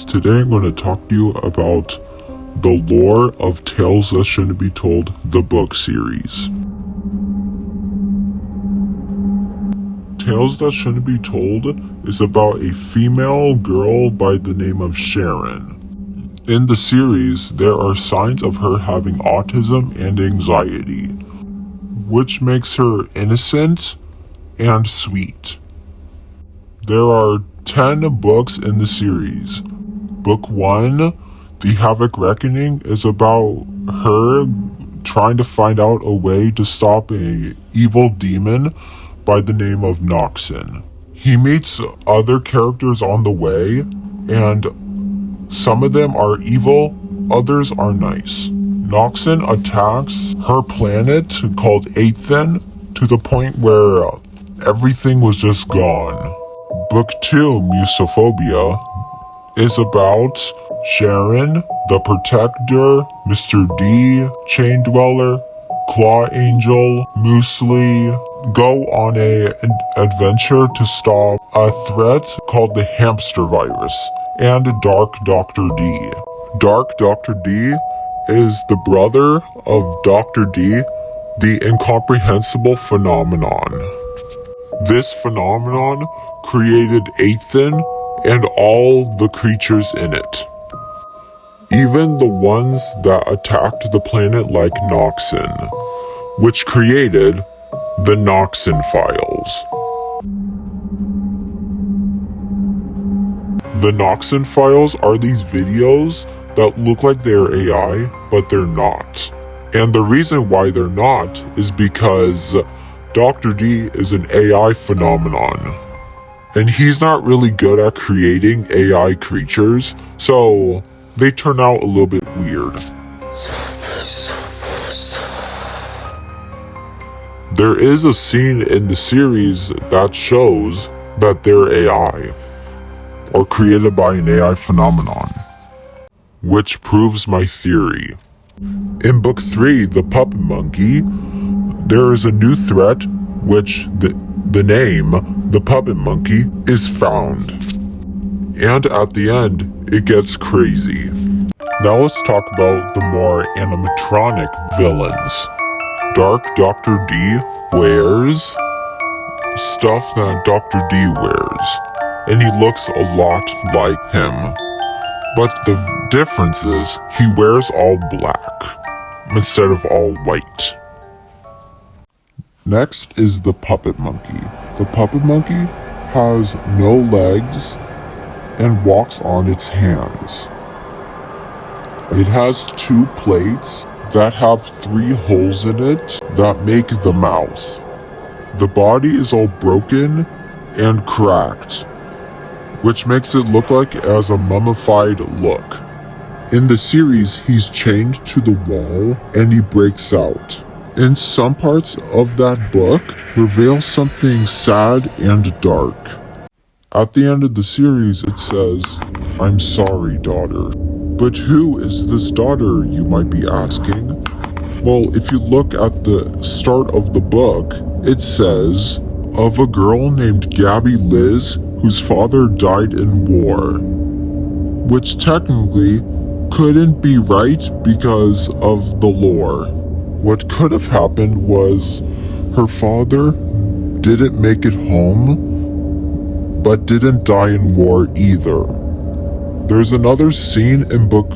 Today I'm going to talk to you about the lore of Tales That Shouldn't Be Told, the book series. Tales That Shouldn't Be Told is about a female girl by the name of Sharon. In the series, there are signs of her having autism and anxiety, which makes her innocent and sweet. There are 10 books in the series. Book 1, The Havoc Reckoning, is about her trying to find out a way to stop a evil demon by the name of Noxon. He meets other characters on the way, and some of them are evil, others are nice. Noxon attacks her planet called Aethan to the point where everything was just gone. Book 2, Musophobia, is about Sharon, the Protector, Mr. D, Chain Dweller, Claw Angel, Moosely go on an adventure to stop a threat called the hamster virus, and Dark Dr. D. Dark Dr. D is the brother of Dr. D, the incomprehensible phenomenon. This phenomenon created Aethan and all the creatures in it. Even the ones that attacked the planet like Noxon, which created the Noxon Files. The Noxon Files are these videos that look like they're AI, but they're not. And the reason why they're not is because Dr. D is an AI phenomenon. And he's not really good at creating AI creatures, so they turn out a little bit weird. There is a scene in the series that shows that they're AI, or created by an AI phenomenon, which proves my theory. In Book 3, The Puppet Monkey, there is a new threat, which the name, the Puppet Monkey, is found. And at the end, it gets crazy. Now let's talk about the more animatronic villains. Dark Dr. D wears stuff that Dr. D wears, and he looks a lot like him. But the difference is, he wears all black instead of all white. Next is the Puppet Monkey. The Puppet Monkey has no legs and walks on its hands. It has 2 plates that have 3 holes in it that make the mouth. The body is all broken and cracked, which makes it look like it has a mummified look. In the series, he's chained to the wall and he breaks out. In some parts of that book, reveal something sad and dark. At the end of the series, it says, "I'm sorry, daughter." But who is this daughter, you might be asking? Well, if you look at the start of the book, it says, of a girl named Gabby Liz, whose father died in war. Which technically couldn't be right because of the lore. What could have happened was her father didn't make it home, but didn't die in war either. There's another scene in Book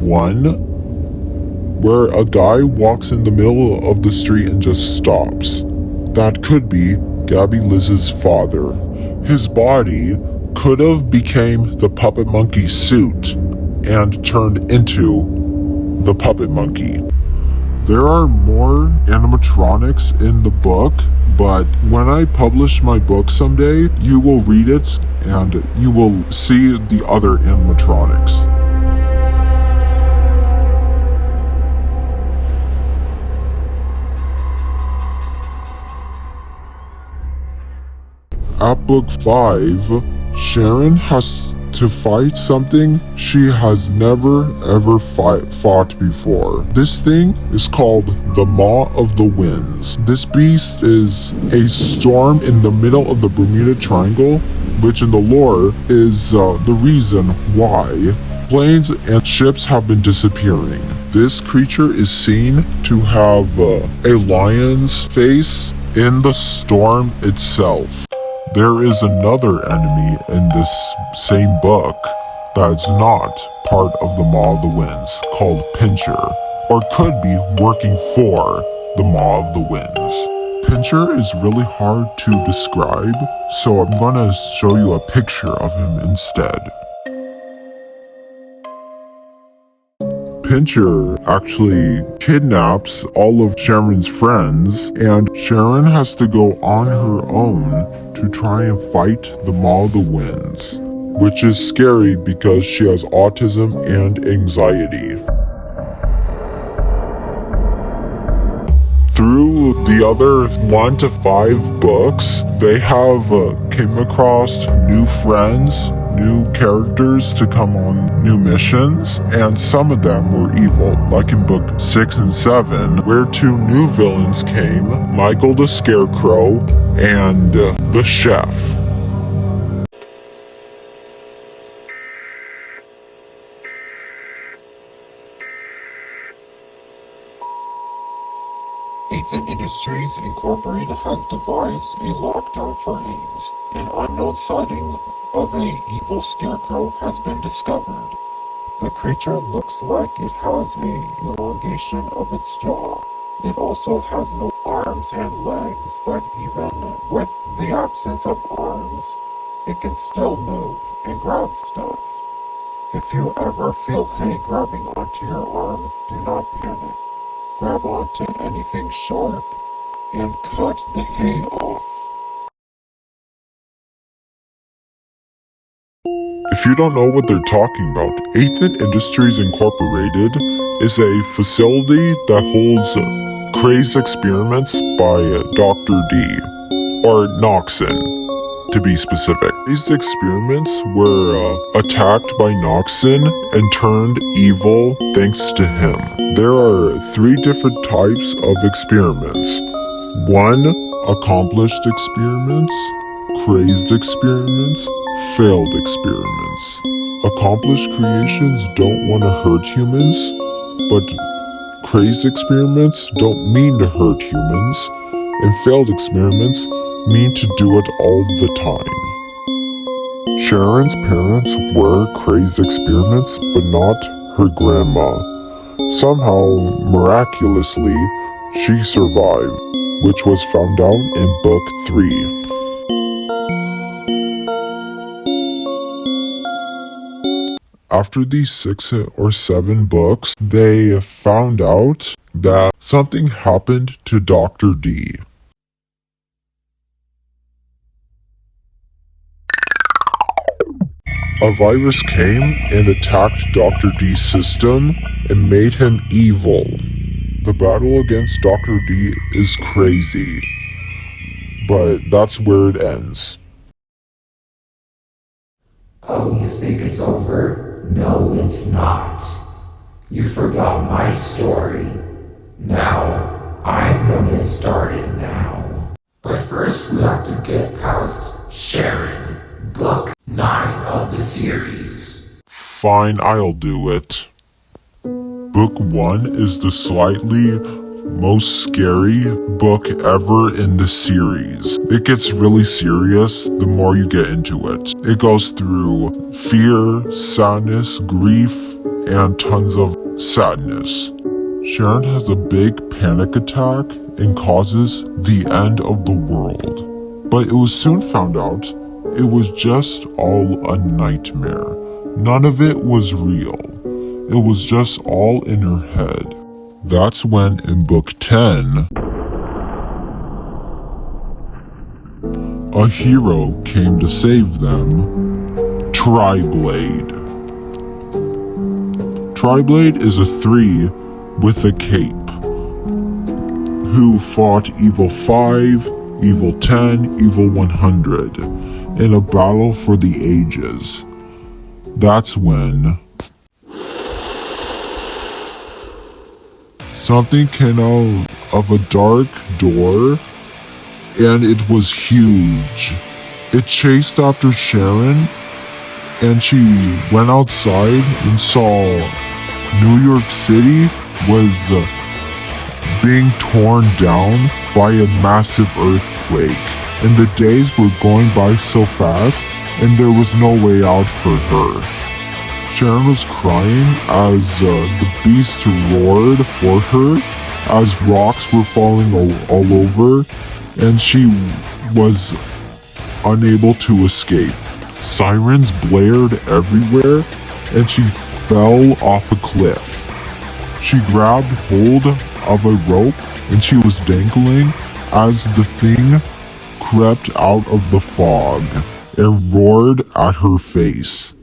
1 where a guy walks in the middle of the street and just stops. That could be Gabby Liz's father. His body could have became the Puppet Monkey suit and turned into the Puppet Monkey. There are more animatronics in the book, but when I publish my book someday, you will read it and you will see the other animatronics. At Book 5, Sharon has to fight something she has never ever fought before. This thing is called the Maw of the Winds. This beast is a storm in the middle of the Bermuda Triangle which in the lore is the reason why planes and ships have been disappearing. This creature is seen to have a lion's face in the storm itself. There is another enemy in this same book that's not part of the Maw of the Winds called Pincher, or could be working for the Maw of the Winds. Pincher is really hard to describe, so I'm going to show you a picture of him instead. Pincher actually kidnaps all of Sharon's friends, and Sharon has to go on her own to try and fight the Maw of the Winds, which is scary because she has autism and anxiety. Through the other 1 to 5 books, they have came across new friends, new characters to come on new missions, and some of them were evil, like in book 6 and 7, where 2 new villains came, Michael the Scarecrow and the Chef. Ethan Industries Incorporated has devised a lockdown for Ames. An unknown sighting of a evil scarecrow has been discovered. The creature looks like it has an elongation of its jaw. It also has no arms and legs, but even with the absence of arms, it can still move and grab stuff. If you ever feel hay grabbing onto your arm, do not panic. Grab onto anything sharp and cut the hay off. If you don't know what they're talking about, Ethan Industries Incorporated is a facility that holds crazed experiments by Dr. D, or Noxon, to be specific. These experiments were attacked by Noxon and turned evil thanks to him. There are 3 different types of experiments. 1, accomplished experiments, crazed experiments, failed experiments. Accomplished creations don't want to hurt humans, but crazed experiments don't mean to hurt humans, and failed experiments mean to do it all the time. Sharon's parents were crazed experiments, but not her grandma. Somehow, miraculously, she survived, which was found out in book 3. After these 6 or 7 books, they found out that something happened to Dr. D. A virus came and attacked Dr. D's system and made him evil. The battle against Dr. D is crazy, but that's where it ends. Oh, you think it's over? No, it's not. You forgot my story. Now, I'm gonna start it now. But first we have to get past Sharon, book 9 of the series. Fine, I'll do it. Book 1 is the slightly most scary book ever in the series. It gets really serious the more you get into it. It goes through fear, sadness, grief, and tons of sadness. Sharon has a big panic attack and causes the end of the world. But it was soon found out it was just all a nightmare. None of it was real. It was just all in her head. That's when in book 10, a hero came to save them, Triblade. Triblade is a 3 with a cape, who fought Evil 5, Evil 10, Evil 100 in a battle for the ages. That's when something came out of a dark door, and it was huge. It chased after Sharon, and she went outside and saw New York City was being torn down by a massive earthquake. And the days were going by so fast, and there was no way out for her. Sharon was crying as the beast roared for her, as rocks were falling all over, and she was unable to escape. Sirens blared everywhere, and she fell off a cliff. She grabbed hold of a rope, and she was dangling as the thing crept out of the fog and roared at her face.